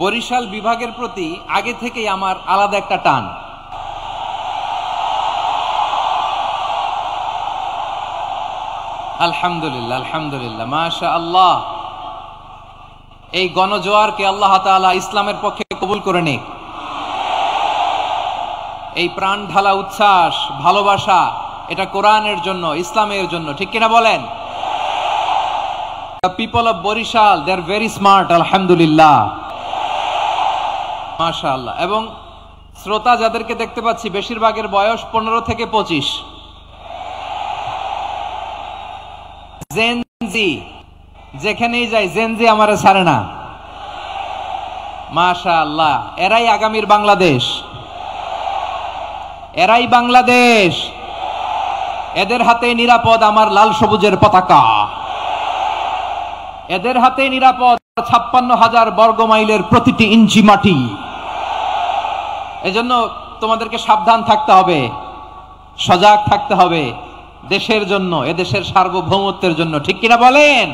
বরিশাল বিভাগের প্রতি আগে থেকেই আমার আলাদা একটা টান। আলহামদুলিল্লাহ, আলহামদুলিল্লাহ, মাশাআল্লাহ। এই গণজোয়ারকে আল্লাহ তাআলা ইসলামের পক্ষে কবুল করে নিক। এই প্রাণ ঢালা উচ্ছ্বাস, ভালোবাসা, এটা কোরআনের জন্য, ইসলামের জন্য, ঠিক কিনা বলেন? The people of Borishal, they are very smart, alhamdulillah, মাশাআল্লাহ। এবং শ্রোতা যাদেরকে দেখতে পাচ্ছি বেশিরভাগের বয়স 15 থেকে 25। জেনজি, যেখানেই যাই জেনজি আমারে ছাড়ে না, মাশাআল্লাহ। এরাই আগামীর বাংলাদেশ, এরাই বাংলাদেশ। এদের হাতে নিরাপদ আমার লাল সবুজের পতাকা, এদের হাতে নিরাপদ 56,000 বর্গ মাইলের প্রতিটি ইঞ্চি মাটি। এজন্য তোমাদেরকে সাবধান থাকতে হবে, সজাগ থাকতে হবে, দেশের জন্য, এদেশের সার্বভৌমত্বের জন্য, ঠিক কিনা বলেন?